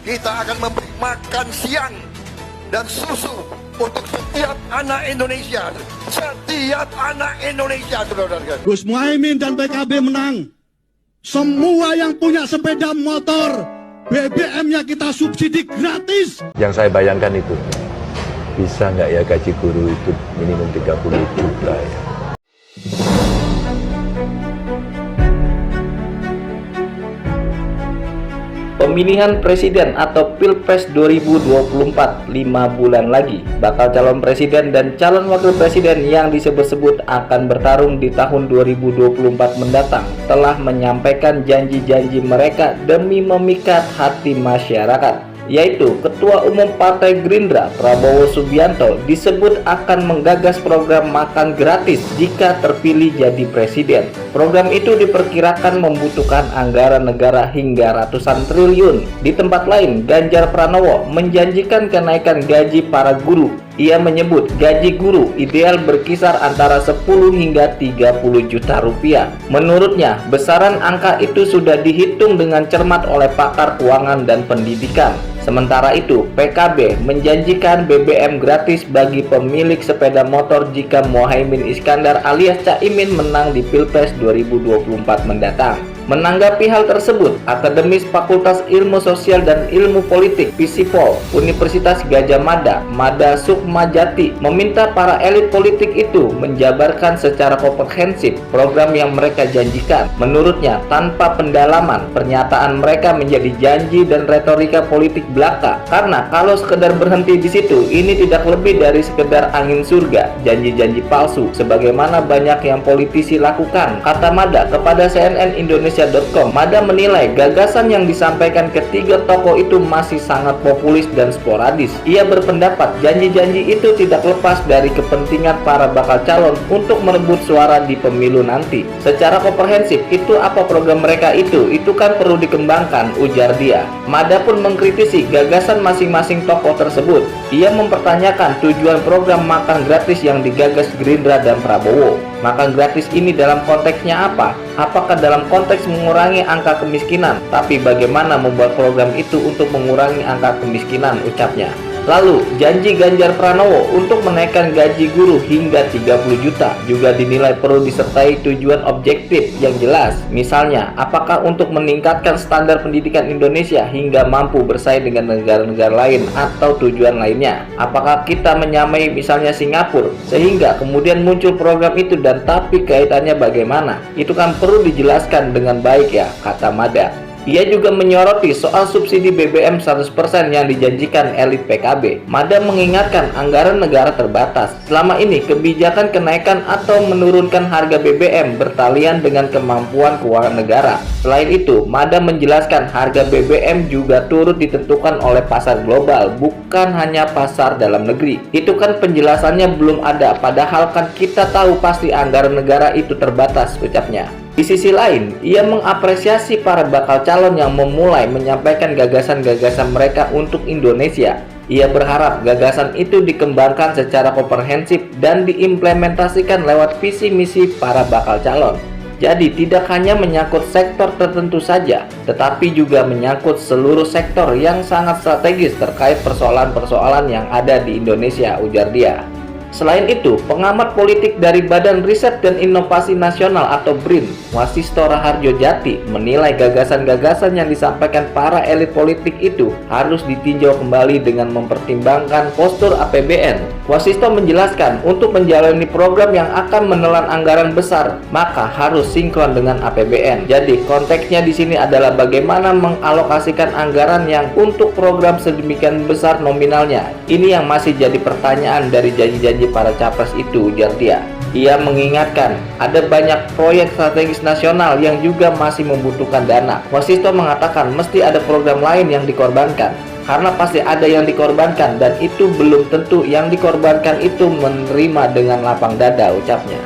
kita akan memberi makan siang dan susu untuk setiap anak Indonesia. Setiap anak Indonesia, saudara-saudara. Gus Muhaimin dan PKB menang. Semua yang punya sepeda motor, BBM-nya kita subsidi gratis. Yang saya bayangkan itu, bisa nggak ya gaji guru itu minimum 30 juta ya. Pemilihan presiden atau Pilpres 2024 5 bulan lagi. Bakal calon presiden dan calon wakil presiden yang disebut-sebut akan bertarung di tahun 2024 mendatang telah menyampaikan janji-janji mereka demi memikat hati masyarakat, yaitu Ketua Umum Partai Gerindra Prabowo Subianto disebut akan menggagas program makan gratis jika terpilih jadi presiden. Program itu diperkirakan membutuhkan anggaran negara hingga ratusan triliun. Di tempat lain, Ganjar Pranowo menjanjikan kenaikan gaji para guru. Ia menyebut gaji guru ideal berkisar antara 10 hingga 30 juta rupiah. Menurutnya, besaran angka itu sudah dihitung dengan cermat oleh pakar keuangan dan pendidikan. Sementara itu, PKB menjanjikan BBM gratis bagi pemilik sepeda motor jika Muhaimin Iskandar alias Caimin menang di Pilpres 2024 mendatang. Menanggapi hal tersebut, akademis Fakultas Ilmu Sosial dan Ilmu Politik Visipol Universitas Gadjah Mada, Mada Sukmajati, meminta para elit politik itu menjabarkan secara komprehensif program yang mereka janjikan. Menurutnya, tanpa pendalaman, pernyataan mereka menjadi janji dan retorika politik belaka. Karena kalau sekedar berhenti di situ, ini tidak lebih dari sekedar angin surga, janji-janji palsu, sebagaimana banyak yang politisi lakukan, kata Mada kepada CNN Indonesia. Mada menilai gagasan yang disampaikan ketiga tokoh itu masih sangat populis dan sporadis. Ia berpendapat janji-janji itu tidak lepas dari kepentingan para bakal calon untuk merebut suara di pemilu nanti. Secara komprehensif, itu apa program mereka itu kan perlu dikembangkan, ujar dia. Mada pun mengkritisi gagasan masing-masing tokoh tersebut. Ia mempertanyakan tujuan program makan gratis yang digagas Gerindra dan Prabowo. Makan gratis ini dalam konteksnya apa? Apakah dalam konteks mengurangi angka kemiskinan? Tapi bagaimana membuat program itu untuk mengurangi angka kemiskinan, ucapnya. Lalu, janji Ganjar Pranowo untuk menaikkan gaji guru hingga 30 juta juga dinilai perlu disertai tujuan objektif yang jelas. Misalnya, apakah untuk meningkatkan standar pendidikan Indonesia hingga mampu bersaing dengan negara-negara lain atau tujuan lainnya? Apakah kita menyamai misalnya Singapura sehingga kemudian muncul program itu dan tapi kaitannya bagaimana? Itu kan perlu dijelaskan dengan baik ya, kata Mada. Ia juga menyoroti soal subsidi BBM 100% yang dijanjikan elit PKB. Mada mengingatkan anggaran negara terbatas. Selama ini kebijakan kenaikan atau menurunkan harga BBM bertalian dengan kemampuan keuangan negara. Selain itu, Mada menjelaskan harga BBM juga turut ditentukan oleh pasar global, bukan hanya pasar dalam negeri. Itu kan penjelasannya belum ada, padahal kan kita tahu pasti anggaran negara itu terbatas, ucapnya. Di sisi lain, ia mengapresiasi para bakal calon yang memulai menyampaikan gagasan-gagasan mereka untuk Indonesia. Ia berharap gagasan itu dikembangkan secara komprehensif dan diimplementasikan lewat visi misi para bakal calon. Jadi tidak hanya menyangkut sektor tertentu saja, tetapi juga menyangkut seluruh sektor yang sangat strategis terkait persoalan-persoalan yang ada di Indonesia, ujar dia. Selain itu, pengamat politik dari Badan Riset dan Inovasi Nasional atau BRIN, Wasisto Raharjo Jati, menilai gagasan-gagasan yang disampaikan para elit politik itu harus ditinjau kembali dengan mempertimbangkan postur APBN. Wasisto menjelaskan, untuk menjalani program yang akan menelan anggaran besar, maka harus sinkron dengan APBN. Jadi, konteksnya di sini adalah bagaimana mengalokasikan anggaran yang untuk program sedemikian besar nominalnya. Ini yang masih jadi pertanyaan dari janji-janji para capres itu, ujar dia. Ia mengingatkan ada banyak proyek strategis nasional yang juga masih membutuhkan dana. Wasisto mengatakan mesti ada program lain yang dikorbankan, karena pasti ada yang dikorbankan dan itu belum tentu yang dikorbankan itu menerima dengan lapang dada, ucapnya.